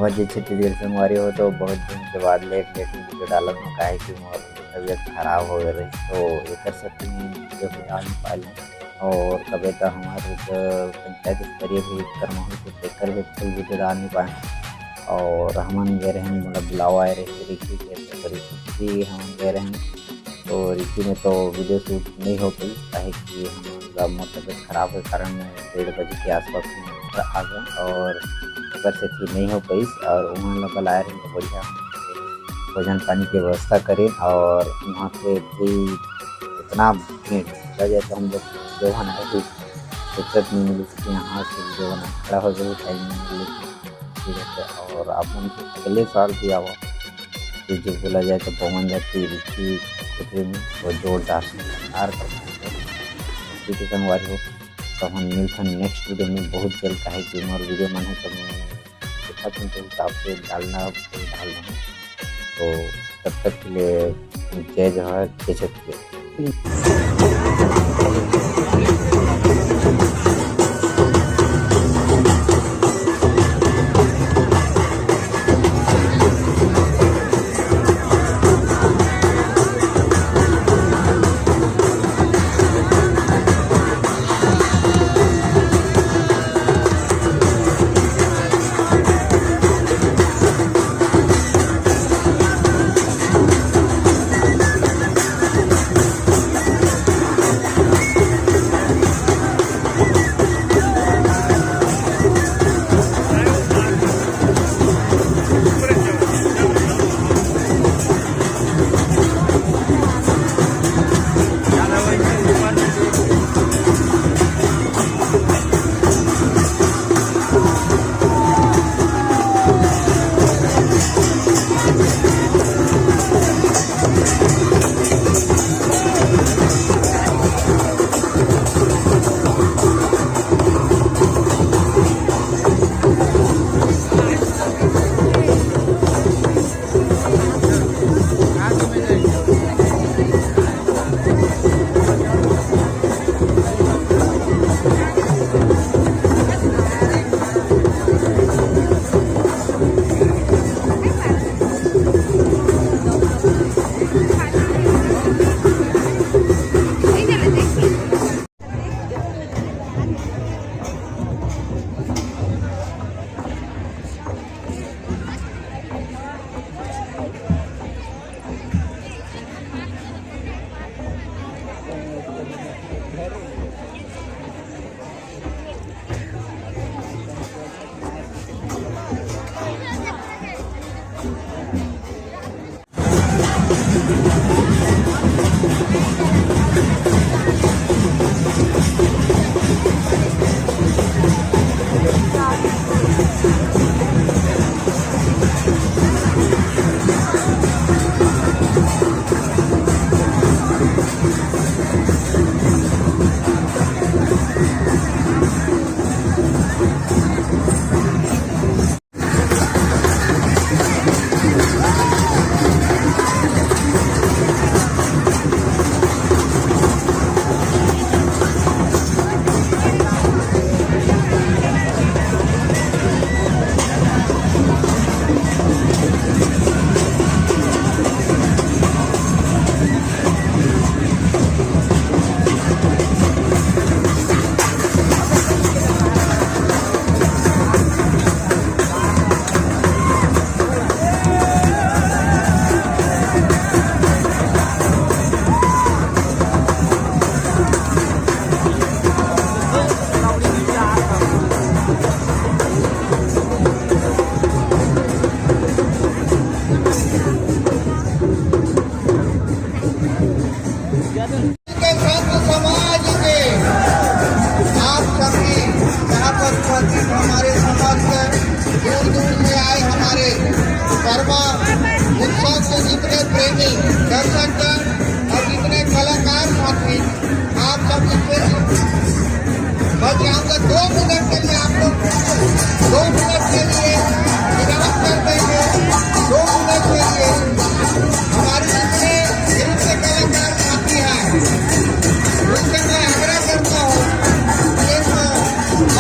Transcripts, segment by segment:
हमार जे छत्तीसगढ़ संगवारी हो तो बहुत दिन के बाद लेट वीडियो डालत हूँ काहे कि मोर तबीयत खराब हो गए रही तो एकर सेटिंग वीडियो भी डाल नहीं पाए और कभी तो हमारे पंचायत स्तरीय भी कर्म हो तो एकर भी फुल वीडियो डाल नहीं पाए और हम गए रहे मतलब बुलावा आए रहे रिकी के तो रिकी हम गए रहे तो रिकी में तो वीडियो शूट नहीं हो पाई काहे कि हमारा मोर तबीयत खराब के कारण 1:30 बजे के आसपास आ गए और से ठीक नहीं हो पाई और वहाँ लोग लाए रहे तो बढ़िया भोजन पानी की व्यवस्था करें और वहाँ पे भी इतना भीड़ लगे तो हम लोग जो बना फुर्सत नहीं मिली कि यहाँ से जो बना खड़ा हो गए टाइम नहीं मिली ठीक है। और आप उनके अगले साल भी आओ तो जो बोला जाए तो पवन जाती रुचि खुदरे में बहुत जोरदार के संगवारी हो तो हम मिलते हैं नेक्स्ट वीडियो में बहुत जल्द काहे कि मोर वीडियो मन है तो मैं देखा तुम तो हिसाब से डाल दूँ तो तब तक के लिए जय जवाहर जय छत्तीसगढ़।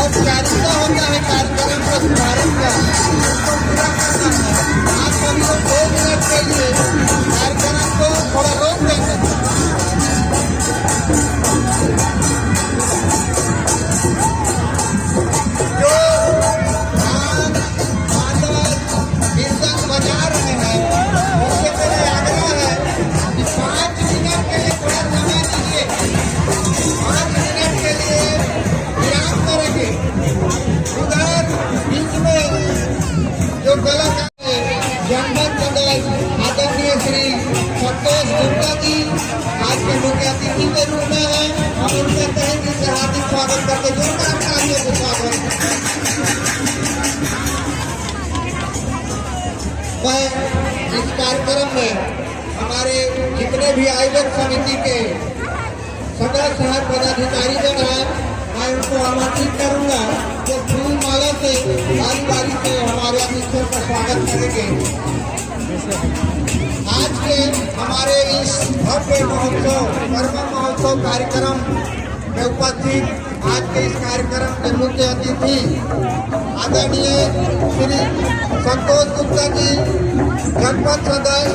औपचारिकता होता है कार्यक्रम को सुधारक का संतोष गुप्ता जी आज के मुख्य अतिथि के रूप में है। हम उनका तहे दिल से हार्दिक स्वागत करते हैं। जोरदार तालियों से स्वागत। मैं इस कार्यक्रम में हमारे जितने भी आयोजक समिति के सदस्य शहर पदाधिकारी जन हैं, मैं उनको आमंत्रित करूंगा जो फूल माला से बारी बारी से हमारे अतिथियों का स्वागत करेंगे। आज के हमारे इस भव्य महोत्सव कर्म महोत्सव कार्यक्रम में उपस्थित आज के इस कार्यक्रम के मुख्य अतिथि आदरणीय श्री संतोष गुप्ता जी, जनपद सदस्य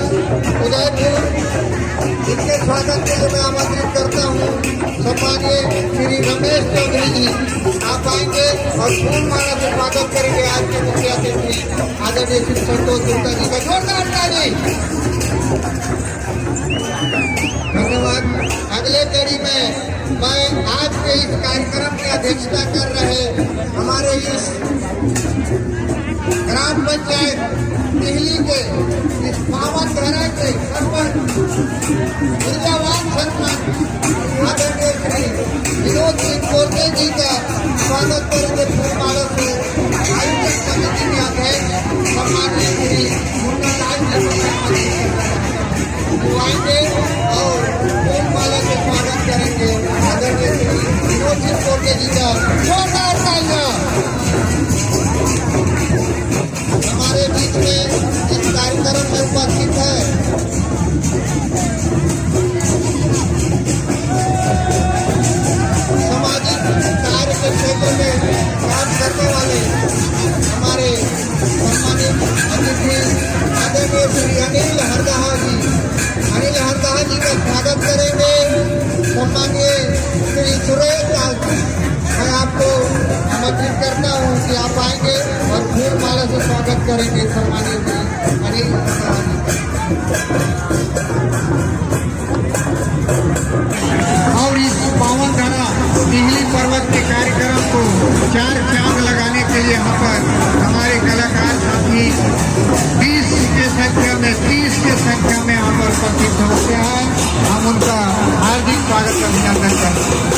उदयपुर, इनके स्वागत के लिए मैं आमंत्रित करता हूँ। सम्मानीय श्री रमेश चौधरी जी आप आएंगे और फूल माला से स्वागत करेंगे आज के मुख्य अतिथि आदरणीय श्री संतोष गुप्ता जी का। जोरदार ताली। धन्यवाद। अगले कड़ी में मैं आज के इस कार्यक्रम की अध्यक्षता कर रहे हमारे इस ग्राम पंचायत दिल्ली के इस पावन धरा के सरपंच ऊर्जावान सरपंच आदरणीय श्री विनोद सिंह कोरके जी का स्वागत करेंगे फूल माला से। आयोजक समिति के अध्यक्ष सम्मानीय श्री मुन्ना लाल जी आएंगे और फूल माला से स्वागत करेंगे आदरणीय श्री विनोद सिंह कोरके जी का। जोरदार तालियां। हमारे बीच में इस कार्यक्रम में उपस्थित है सामाजिक कार्य के क्षेत्र में काम करने वाले हमारे सम्मानित अतिथि आदरणीय श्री अनिल हरदाहा जी। अनिल हरदाहा जी का स्वागत करेंगे सम्मानीय श्री सुरेश लाल जी। मैं आपको आमंत्रित करता हूँ कि आप आएंगे और फूल माला से स्वागत करेंगे सम्मानीय श्री अनिल हरदाहा जी। और इस पावन धरा दिल्ली पर्वत के कार्यक्रम को चार चांद लगाने के लिए यहाँ पर हमारे कलाकार साथी 20 के संख्या में 30 के संख्या में यहाँ पर उपस्थित होते हैं। हम उनका हार्दिक स्वागत अभिनंदन करते हैं।